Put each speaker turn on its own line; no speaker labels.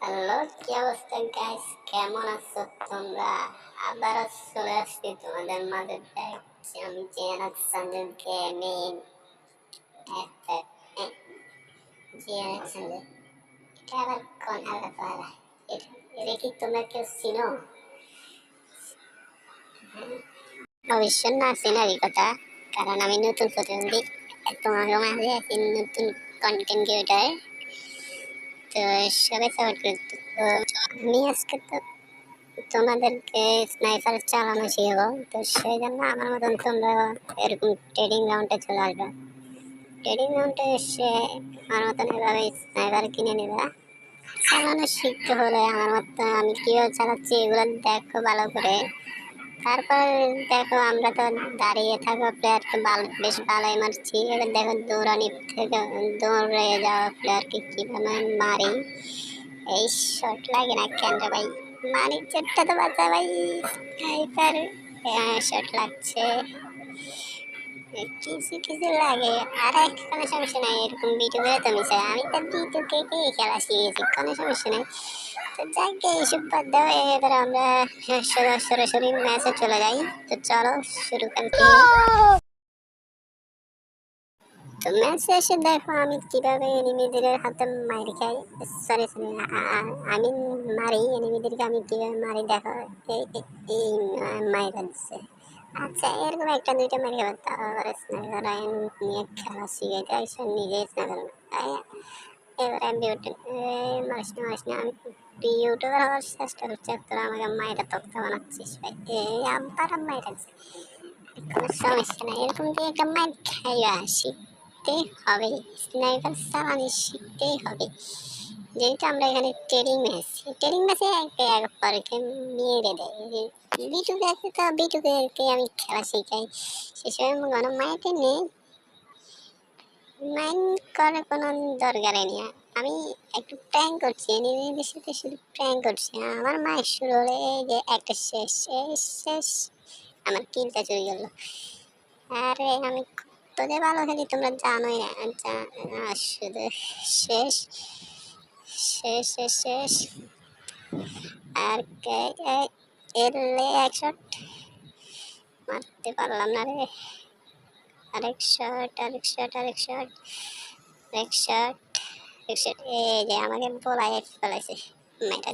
Hello, কি অবস্থা guys? কেমন আছো তোমরা? আবারও চলে আসছি তোমাদের মাঝে। দেখছি আমি জিয়ানাত সঞ্জয় গেমিং। জিয়ানাত সঞ্জয়, এটা আবার কোন আলাদা? এটা কি তোমরা কেউ চিনো? অবশ্য না চেনারই কথা, কারণ আমি নতুন প্রতিবন্ধী। তোমাদের মাঝে আছি নতুন কন্টেন্ট ক্রিয়েটার। তো সবাই সাপোর্ট করতো। তো আমি আজকে তো তোমাদেরকে স্নাইপার চালানো শিখবো। তো সেই জন্য আমার মতন তোমরা এরকম ট্রেডিং গ্রাউন্ডে চলে আসবে। ট্রেডিং গ্রাউন্ডে এসে আমার মতন এভাবে স্নাইপার কিনে নেবে। চালানো শিখতে হলে আমার মতো আমি কীভাবে চালাচ্ছি এগুলো দেখো ভালো করে। তারপর দেখো আমরা তো দাঁড়িয়ে থাকা প্লেয়ারকে বেশ ভালোই মারছি। এবার দেখো দৌড়ানি থেকে দৌড়ে যাওয়া প্লেয়ারকে কীভাবে মারি। এই শট লাগে না কেন রে ভাই? মানিক চেটটা তো বাঁচা ভাই। স্নাইপার শট লাগছে, কিছু কিছু লাগে। আর কোনো সমস্যা নাই, এরকম বিটুকে তো মিশে আমি তো বিটুকে খেলা শিখেছি, কোনো সমস্যা নেই। তো যাকে এইসব বাদ দাও, এবার আমরা সরাসরি ম্যাচে চলে যাই। তো চলো শুরু করতে। তো ম্যাচে এসে দেখো আমি কিভাবে এনিমিদের হাতে মার খাই। সরি সরি, আমি মারি এনিমিদেরকে, আমি কিভাবে মারি দেখো। এই মাইরা দিচ্ছে। আচ্ছা, এরকম একটা দুইটা মেরে খাবার, তারপরে স্নাইপার নিয়ে খেলা শিখাইতে আসে, নিজে স্নাইপার। এবার আমি মারিস না, আমি ইউটিউবার হওয়ার চেষ্টা করছি, তোরা আমাকে মাইরা তক্তা বানাচ্ছিস ভাই। এই আবার মাইরা দিচ্ছে, কোনো সমস্যা নাই। এরকম দিয়ে একটা মাইর খাইয়া শিখতেই হবে, স্নাইপার চালানি শিখতেই হবে। যেহেতু আমরা এখানে ট্রেডিং ম্যাচে এক পরকে মেরে দেয়। বিটুকে আছে, তো বিটুকে আমি খেলা শিখাই। সেসব কোনো মাইটে নেই, মাইন্ড করার কোনো দরকারই নেই। আমি একটু প্র্যাঙ্ক করছি, নিজেদের সাথে শুধু প্র্যাঙ্ক করছি। আমার মায়ের শুরু হলে এই যে একটা শেষ শেষ শেষ, আমার কিলটা চলে গেল। আরে আমি কত যে ভালো খেলি তোমরা জানোই না। শুধু শেষ শেষ শেষ শেষ। আর এলে এক শট মারতে পারলাম না রে। আরেক শট আরেক শট আরেক শট আরেক শট আরেক শট। এই যে আমাকে বলাই ফেলাইছে মেয়েটা।